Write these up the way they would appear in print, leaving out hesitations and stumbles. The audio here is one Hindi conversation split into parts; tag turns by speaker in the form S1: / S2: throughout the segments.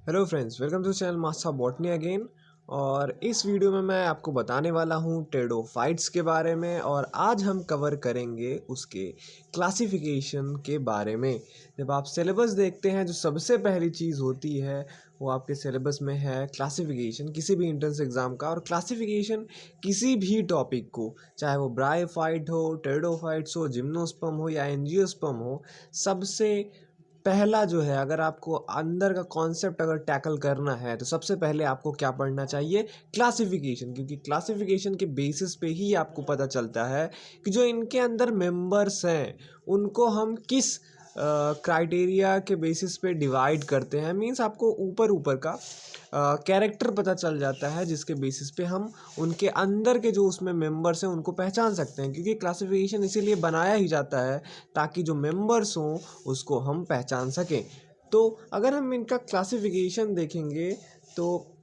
S1: Hello friends, welcome to channel master botany again. और इस वीडियो में मैं आपको बताने वाला हूँ टेरिडोफाइट्स के बारे में। और आज हम कवर करेंगे उसके क्लासिफिकेशन के बारे में। जब आप सिलेबस देखते हैं, जो सबसे पहली चीज़ होती है वो आपके सिलेबस में है क्लासिफिकेशन किसी भी एंट्रेंस एग्ज़ाम का। और क्लासिफिकेशन किसी भी टॉपिक को, चाहे वो ब्रायोफाइट हो, टेरिडोफाइट्स हो, जिम्नोस्पर्म हो या एंजियोस्पर्म हो, सबसे पहला जो है, अगर आपको अंदर का कॉन्सेप्ट अगर टैकल करना है तो सबसे पहले आपको क्या पढ़ना चाहिए? क्लासिफिकेशन। क्योंकि क्लासिफिकेशन के बेसिस पे ही आपको पता चलता है कि जो इनके अंदर मेंबर्स हैं उनको हम किस क्राइटेरिया के बेसिस पे डिवाइड करते हैं। मींस आपको ऊपर ऊपर का कैरेक्टर पता चल जाता है, जिसके बेसिस पे हम उनके अंदर के जो उसमें मेंबर्स हैं उनको पहचान सकते हैं। क्योंकि क्लासिफिकेशन इसीलिए बनाया ही जाता है ताकि जो मेंबर्स हों उसको हम पहचान सकें। तो अगर हम इनका क्लासिफिकेशन देखेंगे तो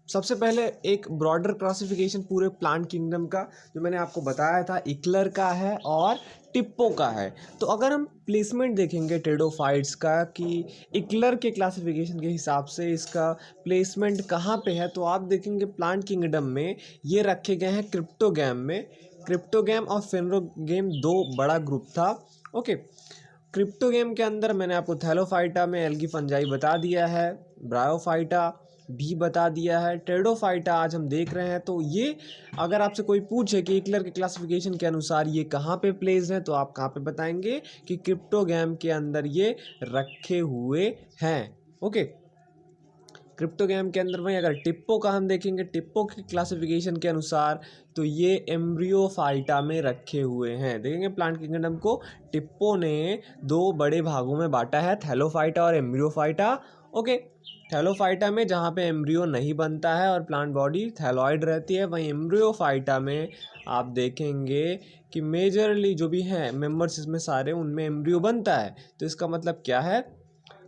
S1: सबसे पहले एक ब्रॉडर क्लासिफिकेशन पूरे प्लांट किंगडम का जो मैंने आपको बताया था, इक्लर का है और टिप्पो का है। तो अगर हम प्लेसमेंट देखेंगे टेरिडोफाइट्स का कि इक्लर के क्लासिफिकेशन के हिसाब से इसका प्लेसमेंट कहाँ पे है, तो आप देखेंगे प्लांट किंगडम में ये रखे गए हैं क्रिप्टोगैम में। क्रिप्टोगैम और फेनरोगैम दो बड़ा ग्रुप था। ओके, क्रिप्टोगैम के अंदर मैंने आपको थैलोफाइटा में एल्गी फंजाई बता दिया है, ब्रायोफाइटा भी बता दिया है, टेरिडोफाइटा आज हम देख रहे हैं। तो ये अगर आपसे कोई पूछे कि इक्लर के क्लासिफिकेशन के अनुसार ये कहाँ पे प्लेस हैं, तो आप कहाँ पे बताएंगे कि क्रिप्टोगैम के अंदर ये रखे हुए हैं। ओके, क्रिप्टोगैम के अंदर वहीं अगर टिप्पो का हम देखेंगे, टिप्पो की क्लासिफिकेशन के अनुसार तो ये एम्ब्रियोफाइटा में रखे हुए हैं। देखेंगे प्लांट किंगडम को टिप्पो ने दो बड़े भागों में बांटा है, थैलोफाइटा और एम्ब्रियोफाइटा। ओके, थैलोफाइटा में जहाँ पे एम्ब्रियो नहीं बनता है और प्लांट बॉडी थैलॉइड रहती है, वहीं एम्ब्रियोफाइटा में आप देखेंगे कि मेजरली जो भी हैं मेंबर्स इसमें सारे, उनमें एम्ब्रियो बनता है। तो इसका मतलब क्या है?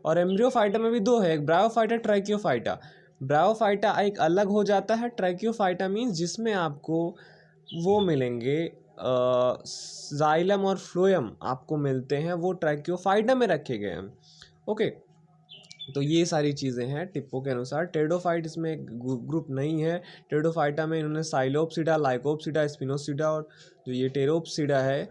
S1: और एम्ब्रियोफाइटा में भी दो है, एक ब्रायोफाइटा, ट्रैकियोफाइटा। ब्रायोफाइटा एक अलग हो जाता है, ट्रैकियोफाइटा मीन्स जिसमें आपको वो मिलेंगे जाइलम और फ्लोएम आपको मिलते हैं, वो ट्रैकियोफाइटा में रखे गए हैं। ओके, तो ये सारी चीज़ें हैं टिप्पो के अनुसार। टेरिडोफाइट इसमें ग्रुप नहीं है। टेरिडोफाइटा में इन्होंने साइलोप्सिडा, लाइकोप्सिडा, स्पिनोसिडा और जो ये टेरोप्सिडा है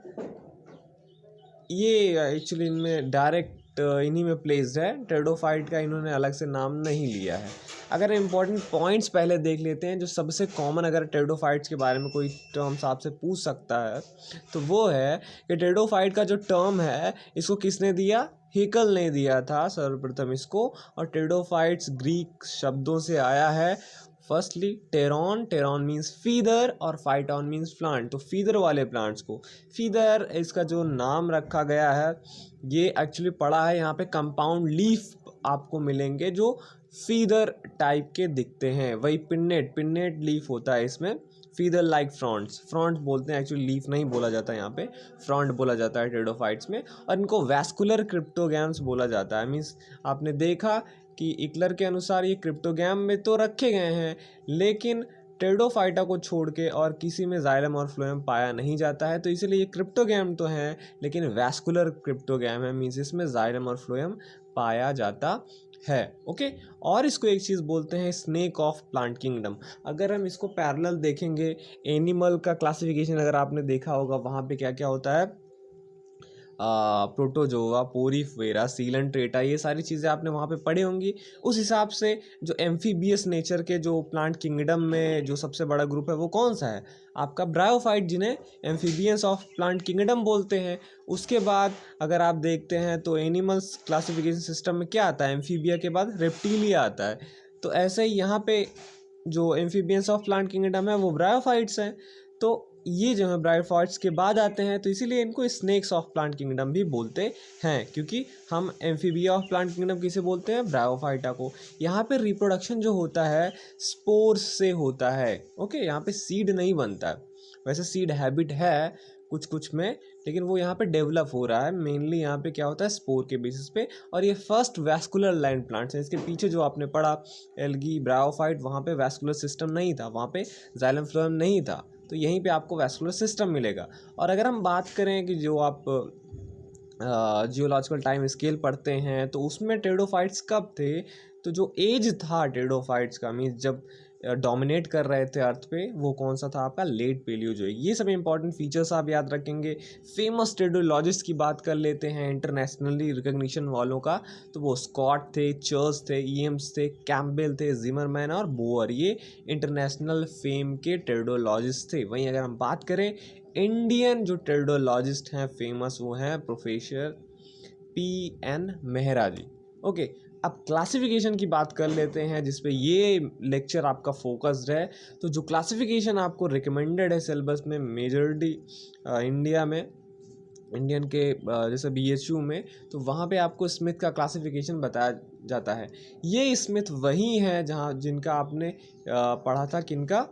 S1: ये एक्चुअली इनमें डायरेक्ट इन्हीं में प्लेस्ड है। टेरिडोफाइट का इन्होंने अलग से नाम नहीं लिया है। अगर इंपॉर्टेंट पॉइंट्स पहले देख लेते हैं, जो सबसे कॉमन अगर टेरिडोफाइट्स के बारे में कोई टर्म्स आपसे पूछ सकता है तो वो है कि टेरिडोफाइट का जो टर्म है इसको किसने दिया? हेकल ने दिया था सर्वप्रथम इसको। और टेरिडोफाइट्स ग्रीक शब्दों से आया है। Firstly pteron, pteron means feather और फाइटॉन मीन्स प्लांट। तो फीदर वाले प्लांट्स को फीदर इसका जो नाम रखा गया है, ये एक्चुअली पड़ा है यहाँ पे कंपाउंड लीफ आपको मिलेंगे जो फीदर टाइप के दिखते हैं। वही पिन्नेट, पिन्नेट लीफ होता है इसमें। फीदर लाइक फ्रॉन्ट्स, फ्रॉन्ट बोलते हैं एक्चुअली, लीफ नहीं बोला जाता यहाँ पे, फ्रॉन्ट बोला जाता है टेरिडोफाइट्स में। और इनको वैस्कुलर क्रिप्टोगैम्स बोला जाता है। मीन्स आपने देखा कि इक्लर के अनुसार ये क्रिप्टोगैम में तो रखे गए हैं, लेकिन टेरिडोफाइटा को छोड़ के और किसी में जाइलम और फ्लोएम पाया नहीं जाता है। तो इसीलिए ये क्रिप्टोगैम तो हैं लेकिन वैस्कुलर क्रिप्टोगैम है, मीन्स इसमें जाइलम और फ्लोएम पाया जाता है। ओके, और इसको एक चीज़ बोलते हैं स्नेक ऑफ प्लांट किंगडम। अगर हम इसको पैरेलल देखेंगे, एनिमल का क्लासिफिकेशन अगर आपने देखा होगा, वहाँ पे क्या क्या होता है, प्रोटोजोआ, पोरीफेरा, सीलेंट्रेटा, ये सारी चीज़ें आपने वहाँ पे पढ़ी होंगी। उस हिसाब से जो एम्फीबियस नेचर के जो प्लांट किंगडम में जो सबसे बड़ा ग्रुप है वो कौन सा है? आपका ब्रायोफाइट, जिन्हें एम्फीबियंस ऑफ प्लांट किंगडम बोलते हैं। उसके बाद अगर आप देखते हैं तो एनिमल्स क्लासिफिकेशन सिस्टम में क्या आता है? एम्फीबिया के बाद रेप्टिलिया आता है। तो ऐसे ही यहाँ पे जो एम्फीबियंस ऑफ प्लांट किंगडम है वो ब्रायोफाइट्स हैं। तो ये जो है ब्रायोफाइट्स के बाद आते हैं, तो इसीलिए इनको स्नेक्स ऑफ प्लांट किंगडम भी बोलते हैं। क्योंकि हम एम्फीबिया ऑफ प्लांट किंगडम किसे बोलते हैं? ब्रायोफाइटा को। यहाँ पे रिप्रोडक्शन जो होता है स्पोर्स से होता है। ओके, यहाँ पे सीड नहीं बनता है। वैसे सीड हैबिट है कुछ कुछ में, लेकिन वो यहाँ पे डेवलप हो रहा है। मेनली यहाँ पे क्या होता है? स्पोर के बेसिस पे। और ये फर्स्ट वैस्कुलर लैंड प्लांट्स हैं। इसके पीछे जो आपने पढ़ा एल्गी, ब्रायोफाइट, वहाँ पे वैस्कुलर सिस्टम नहीं था, वहाँ पे जाइलम फ्लोएम नहीं था। तो यहीं पे आपको वैस्कुलर सिस्टम मिलेगा। और अगर हम बात करें कि जो आप जियोलॉजिकल टाइम स्केल पढ़ते हैं तो उसमें टेरिडोफाइट्स कब थे, तो जो एज था टेरिडोफाइट्स का, मीन्स जब डोमिनेट कर रहे थे अर्थ पे, वो कौन सा था आपका, लेट पेलियोजोइक। ये सब इंपॉर्टेंट फीचर्स आप याद रखेंगे। फेमस टेरिडोलॉजिस्ट की बात कर लेते हैं इंटरनेशनली रिकग्निशन वालों का, तो वो स्कॉट थे, चर्च थे, ईएम्स थे, कैम्पबेल थे, जिमरमैन और बोअर, ये इंटरनेशनल फेम के टेरिडोलॉजिस्ट थे। वहीं अगर हम बात करें इंडियन जो टेरिडोलॉजिस्ट हैं फेमस, वो हैं प्रोफेसर P.N. मेहरा जी। ओके, अब क्लासिफिकेशन की बात कर लेते हैं जिस पे ये लेक्चर आपका फोकस्ड है। तो जो क्लासिफिकेशन आपको रिकमेंडेड है सिलेबस में मेजॉरिटी इंडिया में, इंडियन के जैसे BHU में, तो वहाँ पे आपको स्मिथ का क्लासिफिकेशन बताया जाता है। ये स्मिथ वही है जहाँ जिनका आपने पढ़ा था, किनका,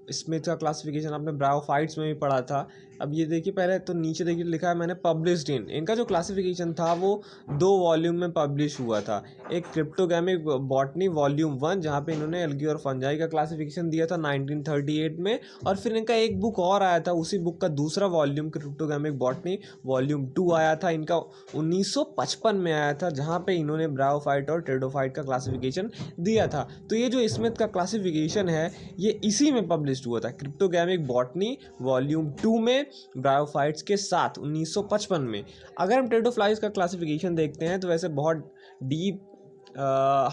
S1: स्मिथ का क्लासिफिकेशन आपने ब्रायोफाइट्स में भी पढ़ा था। अब ये देखिए, पहले तो नीचे देखिए लिखा है मैंने पब्लिश्ड इन, इनका जो क्लासिफिकेशन था वो 2 वॉल्यूम में पब्लिश हुआ था। एक क्रिप्टोगैमिक बॉटनी वॉल्यूम 1 जहाँ पे इन्होंने एल्गी और फंजाई का क्लासिफिकेशन दिया था 1938 में, और फिर इनका एक बुक और आया था, उसी बुक का दूसरा वॉल्यूम क्रिप्टोगैमिक बॉटनी वॉल्यूम 2 आया था इनका 1955 में आया था, जहाँ पे इन्होंने ब्रायोफाइट और टेरिडोफाइट का क्लासिफिकेशन दिया था। तो ये जो स्मिथ का क्लासिफिकेशन है ये इसी में पब्लिश हुआ था, क्रिप्टोगैमिक बॉटनी वॉल्यूम 2 में ब्रायोफाइट्स के साथ 1955 में। अगर हम टेरिडोफ्लाइज का क्लासिफिकेशन देखते हैं तो वैसे बहुत डीप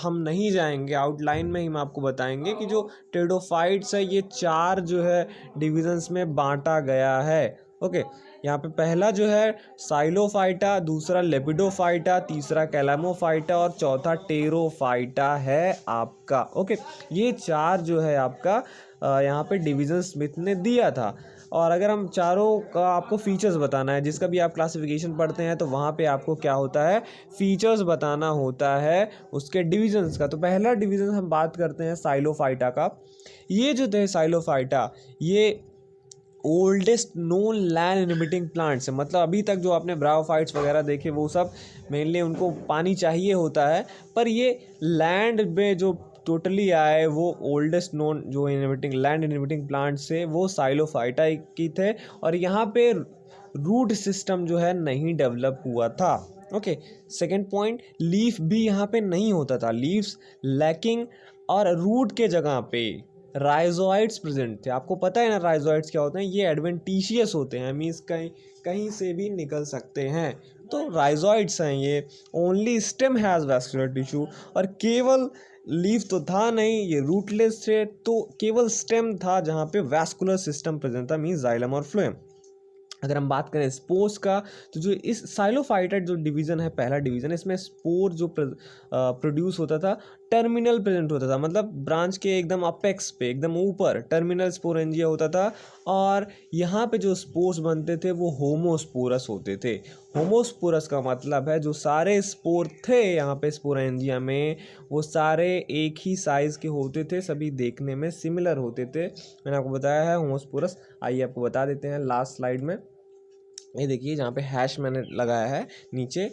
S1: हम नहीं जाएंगे, आउटलाइन में ही हम आपको बताएंगे कि जो टेरिडोफाइट्स है ये 4 जो है डिविजन्स में बांटा गया है। ओके, यहाँ पे पहला जो है साइलोफाइटा, दूसरा लेपिडोफाइटा, तीसरा कैलामोफाइटा और चौथा टेरोफाइटा है आपका। ओके, ये 4 जो है आपका यहाँ पे डिवीजन स्मिथ ने दिया था। और अगर हम चारों का आपको फीचर्स बताना है, जिसका भी आप क्लासिफिकेशन पढ़ते हैं तो वहाँ पे आपको क्या होता है, फीचर्स बताना होता है उसके डिविजन्स का। तो पहला डिवीजन हम बात करते हैं साइलोफाइटा का। ये जो थे साइलोफाइटा, ये oldest known land inhibiting plants है। मतलब अभी तक जो आपने ब्रायोफाइट्स वगैरह देखे वो सब मेनली उनको पानी चाहिए होता है, पर ये लैंड में जो टोटली आए वो ओल्डेस्ट नोन जो इनहिबिटिंग लैंड इनहिबिटिंग प्लांट्स से वो साइलोफाइटा की थे। और यहाँ पे रूट सिस्टम जो है नहीं डेवलप हुआ था। ओके, सेकेंड पॉइंट, लीफ भी यहाँ पे नहीं होता था, लीव्स लैकिंग, और रूट के जगह पे राइजोइड्स प्रेजेंट थे। आपको पता है ना राइजोइड्स क्या होते हैं, ये एडवेंटिशियस होते हैं, मीन्स कहीं से भी निकल सकते हैं, तो राइजोइड्स हैं ये। Only stem has vascular tissue, और केवल लीफ तो था नहीं, ये रूटलेस थे, तो केवल स्टेम था जहाँ पे वैस्कुलर सिस्टम प्रेजेंट था, मीन्स जाइलम और फ्लोएम। अगर हम बात करें स्पोर्स का, तो जो इस साइलोफाइटा जो डिवीज़न है, पहला डिवीज़न, इसमें स्पोर जो प्रोड्यूस होता था टर्मिनल प्रेजेंट होता था, मतलब ब्रांच के एकदम अपेक्स पे, एकदम ऊपर टर्मिनल स्पोरेंजिया होता था। और यहाँ पे जो स्पोर्स बनते थे वो होमोस्पोरस होते थे। होमोस्पोरस का मतलब है जो सारे स्पोर थे यहाँ पे स्पोरेंजिया में, वो सारे एक ही साइज़ के होते थे, सभी देखने में सिमिलर होते थे। मैंने आपको बताया है होमोस्पोरस। आइए आपको बता देते हैं लास्ट स्लाइड में, ये देखिए जहाँ पे हैश मैंने लगाया है नीचे।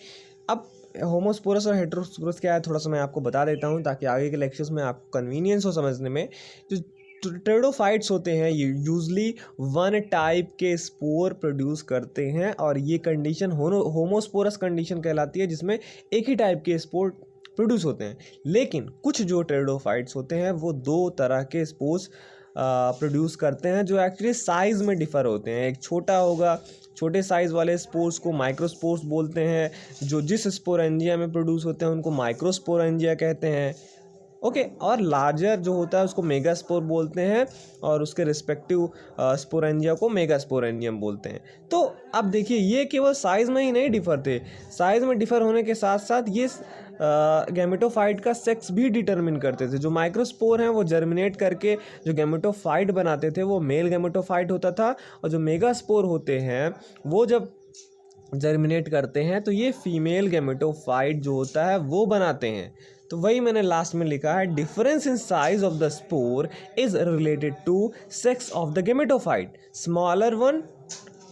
S1: अब होमोस्पोरस और हेटेरोस्पोरस क्या है थोड़ा सा मैं आपको बता देता हूँ, ताकि आगे के लेक्चर्स में आपको कन्वीनियंस हो समझने में। जो टेरिडोफाइट्स होते हैं ये यूजली 1 टाइप के स्पोर प्रोड्यूस करते हैं, और ये कंडीशन होमोस्पोरस कंडीशन कहलाती है, जिसमें एक ही टाइप के स्पोर प्रोड्यूस होते हैं। लेकिन कुछ जो टेरिडोफाइट्स होते हैं वो 2 तरह के स्पोर्स प्रोड्यूस करते हैं, जो एक्चुअली साइज़ में डिफ़र होते हैं। एक छोटा होगा, छोटे साइज़ वाले स्पोर्स को माइक्रोस्पोर्स बोलते हैं, जो जिस स्पोरेंजिया में प्रोड्यूस होते हैं उनको माइक्रोस्पोरेंजिया कहते हैं। ओके, और लार्जर जो होता है उसको मेगास्पोर बोलते हैं, और उसके रिस्पेक्टिव स्पोरेंजिया को मेगास्पोरेंजियम बोलते हैं। तो अब देखिए, ये केवल साइज़ में ही नहीं डिफ़र थे, साइज़ में डिफ़र होने के साथ साथ ये गैमेटोफाइट का सेक्स भी डिटरमिन करते थे। जो माइक्रोस्पोर हैं वो जर्मिनेट करके जो गैमेटोफाइट बनाते थे वो मेल गैमेटोफाइट होता था, और जो मेगास्पोर होते हैं वो जब जर्मिनेट करते हैं तो ये फीमेल गैमेटोफाइट जो होता है वो बनाते हैं। तो वही मैंने लास्ट में लिखा है, difference in size of the spore is related to sex of the gametophyte, smaller one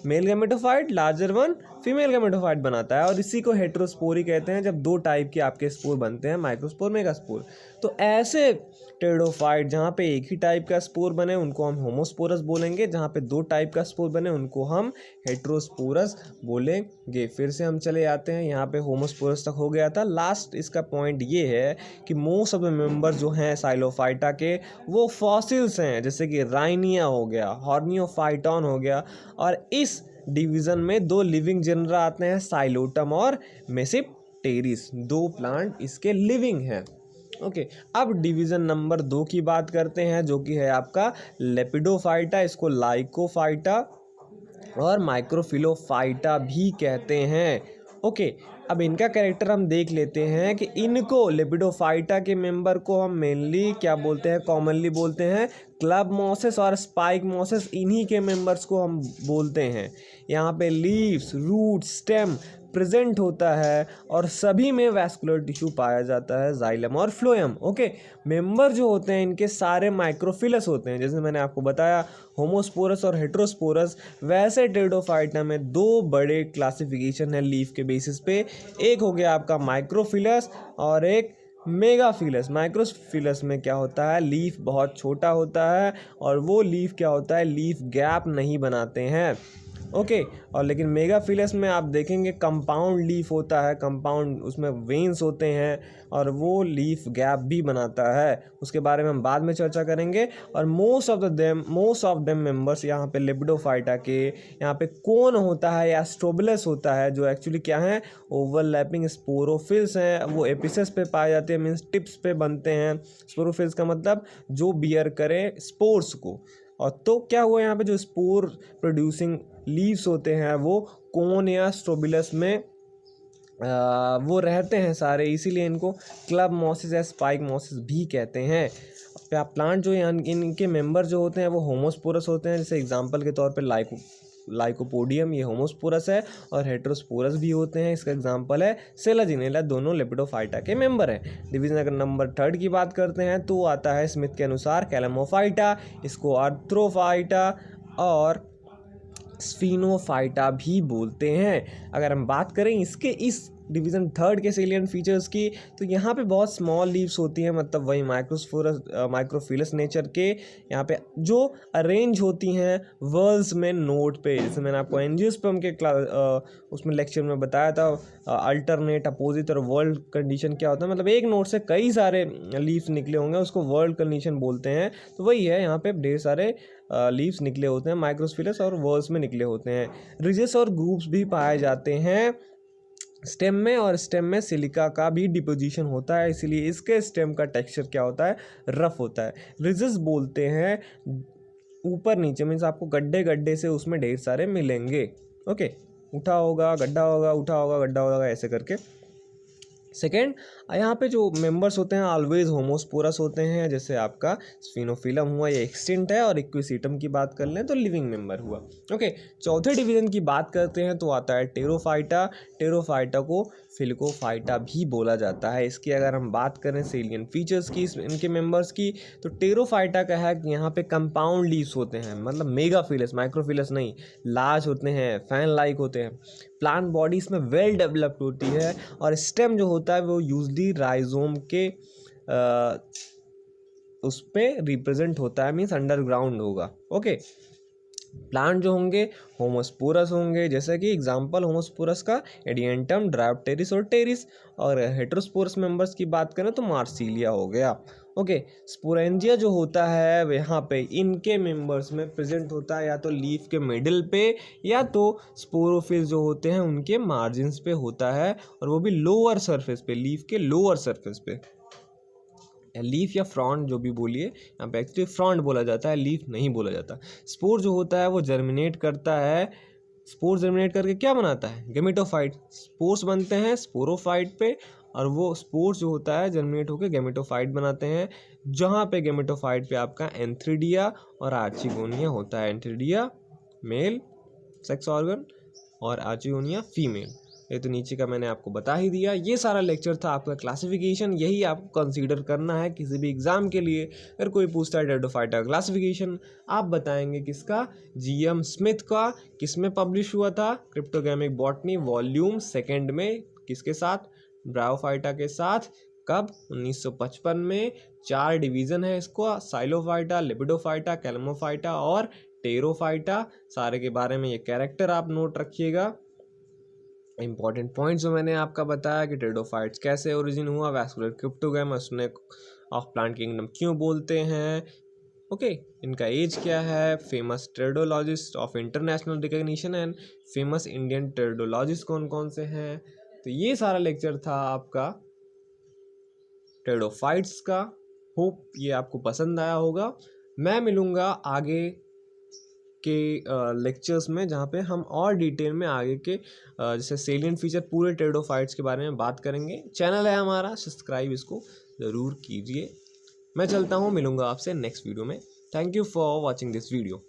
S1: male gametophyte, larger one female gametophyte बनाता है, और इसी को हेटेरोस्पोरी कहते हैं जब दो टाइप के आपके स्पोर बनते हैं, माइक्रोस्पोर मेगास्पोर। तो ऐसे टेरिडोफाइट जहाँ पे एक ही टाइप का स्पोर बने उनको हम होमोस्पोरस बोलेंगे, जहाँ पे दो टाइप का स्पोर बने उनको हम हेटेरोस्पोरस बोलेंगे। फिर से हम चले आते हैं, यहाँ पे होमोस्पोरस तक हो गया था। लास्ट इसका पॉइंट ये है कि मोस्ट ऑफ द मेंबर्स जो हैं साइलोफाइटा के वो फॉसिल्स हैं, जैसे कि राइनिया हो गया, हॉर्नियोफाइटॉन हो गया, और इस डिवीज़न में दो लिविंग जेनरा आते हैं, साइलोटम और मेसिप्टेरिस। दो प्लांट इसके लिविंग हैं। ओके, अब डिवीज़न नंबर 2 की बात करते हैं, जो कि है आपका लेपिडोफाइटा। इसको लाइकोफाइटा और माइक्रोफिलोफाइटा भी कहते हैं। ओके, अब इनका कैरेक्टर हम देख लेते हैं कि इनको लेपिडोफाइटा के मेंबर को हम मेनली क्या बोलते हैं, कॉमनली बोलते हैं क्लब मॉसेस और स्पाइक मॉसेस, इन्हीं के मेंबर्स को हम बोलते हैं। यहाँ पे लीव्स, रूट, स्टेम प्रेजेंट होता है और सभी में वैस्कुलर टिश्यू पाया जाता है, जाइलम और फ्लोएम। ओके, मेंबर जो होते हैं इनके सारे माइक्रोफिलस होते हैं, जैसे मैंने आपको बताया होमोस्पोरस और हेटेरोस्पोरस। वैसे टेरिडोफाइटा में दो बड़े क्लासिफिकेशन है लीफ के बेसिस पे, एक हो गया आपका माइक्रोफिलस और एक मेगाफिलस। माइक्रोफिलस में क्या होता है, लीफ बहुत छोटा होता है और वो लीफ क्या होता है, लीफ गैप नहीं बनाते हैं। ओके, और लेकिन मेगाफिलस में आप देखेंगे कंपाउंड लीफ होता है, कंपाउंड उसमें वेन्स होते हैं और वो लीफ गैप भी बनाता है, उसके बारे में हम बाद में चर्चा करेंगे। और मोस्ट ऑफ देम मेंबर्स यहाँ पे लेपिडोफाइटा के यहाँ पे कोन होता है या स्ट्रोबिलस होता है, जो एक्चुअली क्या है, ओवरलैपिंग स्पोरोफिल्स हैं। वो एपिसेस पे पाए जाते हैं, मीन्स टिप्स पे बनते हैं। स्पोरोफिल्स का मतलब जो बियर करें स्पोर्स को। और तो क्या हुआ, यहाँ पे जो स्पोर प्रोड्यूसिंग लीव्स होते हैं वो कोन या स्ट्रोबिलस में वो रहते हैं सारे, इसीलिए इनको क्लब मॉसेस या स्पाइक मॉसेस भी कहते हैं। प्लांट जो इनके मेंबर जो होते हैं वो होमोस्पोरस होते हैं, जैसे एग्जांपल के तौर पे लाइकोपोडियम, ये होमोस्पोरस है, और हेटेरोस्पोरस भी होते हैं, इसका एग्जांपल है सेलाजिनेला, दोनों लेपिडोफाइटा के मेंबर हैं। डिवीजन अगर नंबर 3 की बात करते हैं तो आता है स्मिथ के अनुसार कैलमोफाइटा, इसको आर्थ्रोफाइटा और स्फीनोफाइटा भी बोलते हैं। अगर हम बात करें इसके इस डिवीज़न 3 के सेलिएंट फीचर्स की, तो यहाँ पे बहुत स्मॉल लीव्स होती हैं, मतलब वही माइक्रोफिलस नेचर के, यहाँ पे जो अरेंज होती हैं वर्ल्स में नोड पे, जैसे मैंने आपको एंजियोस्पर्म के उसमें लेक्चर में बताया था, अल्टरनेट, अपोजिट और वर्ल्ड कंडीशन क्या होता है, मतलब एक नोड से कई सारे लीव्स निकले होंगे, उसको वर्ल्ड कंडीशन बोलते हैं। तो वही है, यहाँ पे ढेर सारे लीव्स निकले होते हैं, माइक्रोफिलस और वर्ल्स में निकले होते हैं। रिजेस और ग्रुप्स भी पाए जाते हैं स्टेम में, और स्टेम में सिलिका का भी डिपोजिशन होता है, इसीलिए इसके स्टेम का टेक्सचर क्या होता है, रफ होता है। रिजेस बोलते हैं ऊपर नीचे, मीन्स आपको गड्ढे गड्ढे से उसमें ढेर सारे मिलेंगे। ओके, उठा होगा गड्ढा होगा, उठा होगा गड्ढा होगा, ऐसे करके। सेकेंड, यहाँ पे जो मेंबर्स होते हैं ऑलवेज होमोस्पोरस होते हैं, जैसे आपका स्फीनोफिलम हुआ, ये एक्सटिंक्ट है, और इक्विसीटम की बात कर लें तो लिविंग मेंबर हुआ। ओके, चौथे डिवीजन की बात करते हैं तो आता है टेरोफाइटा। टेरोफाइटा को फिलिकोफाइटा भी बोला जाता है। इसकी अगर हम बात करें सेलियन फीचर्स की इनके मेंबर्स की, तो टेरोफाइटा का है कि यहाँ पे कंपाउंड लीव्स होते हैं, मतलब मेगाफिलस, माइक्रोफिलस नहीं, लार्ज होते हैं, फैन लाइक होते हैं। प्लांट बॉडी इसमें वेल डेवलप्ड होती है, और स्टेम जो होता है वो यूजली राइजोम के उस पर रिप्रेजेंट होता है, मीन्स अंडरग्राउंड होगा। ओके, प्लांट जो होंगे होमोस्पोरस होंगे, जैसे कि एग्जांपल होमोस्पोरस का एडियंटम, ड्रायोप्टेरिस और टेरिस। और हेटेरोस्पोरस मेंबर्स की बात करें तो मार्सिलिया हो गया। ओके, स्पोरेंजिया जो होता है यहाँ पे इनके मेंबर्स में प्रेजेंट होता है या तो लीफ के मिडिल पे, या तो स्पोरोफिल्स जो होते हैं उनके मार्जिन्स पे होता है, और वो भी लोअर सरफेस पे, लीफ के लोअर सरफेस पे। लीफ या फ्रॉन्ट जो भी बोलिए, यहाँ पे एक्चुअली फ्रॉन्ट बोला जाता है, लीफ नहीं बोला जाता। स्पोर जो होता है वो जर्मिनेट करता है, स्पोर जर्मिनेट करके क्या बनाता है, गेमेटोफाइट। स्पोर्स बनते हैं स्पोरोफाइट पे, और वो स्पोर्स जो होता है जर्मिनेट होकर गेमेटोफाइट बनाते हैं, जहाँ पे गेमेटोफाइट पे आपका एंथ्रिडिया और आर्चिगोनिया होता है। एंथ्रिडिया मेल सेक्स ऑर्गन और आर्चिगोनिया फीमेल। ये तो नीचे का मैंने आपको बता ही दिया। ये सारा लेक्चर था आपका क्लासिफिकेशन, यही आपको कंसीडर करना है किसी भी एग्जाम के लिए। अगर कोई पूछता है टेरिडोफाइट का क्लासिफिकेशन, आप बताएंगे किसका, जीएम स्मिथ का। किस में पब्लिश हुआ था, क्रिप्टोगैमिक बॉटनी वॉल्यूम 2 में, किसके साथ, ब्रायोफाइटा के साथ। कब, 1955 में। 4 डिवीज़न है इसको, साइलोफाइटा, लिपिडोफाइटा, कैलमोफाइटा और टेरोफाइटा। सारे के बारे में ये कैरेक्टर आप नोट रखिएगा। इंपॉर्टेंट पॉइंट्स जो मैंने आपका बताया कि टेरिडोफाइट्स कैसे ओरिजिन हुआ, vascular cryptogam, snake of plant kingdom क्यों बोलते हैं, ओके, इनका एज क्या है, famous pteridologist of international recognition and famous Indian pteridologist कौन कौन से हैं। तो ये सारा लेक्चर था आपका टेरिडोफाइट्स का। होप ये आपको पसंद आया होगा। मैं मिलूँगा आगे के लेक्चर्स में, जहाँ पे हम और डिटेल में आगे के जैसे सेलिएंट फीचर पूरे टेरिडोफाइट्स के बारे में बात करेंगे। चैनल है हमारा, सब्सक्राइब इसको ज़रूर कीजिए। मैं चलता हूँ, मिलूँगा आपसे नेक्स्ट वीडियो में। Thank you for watching this video.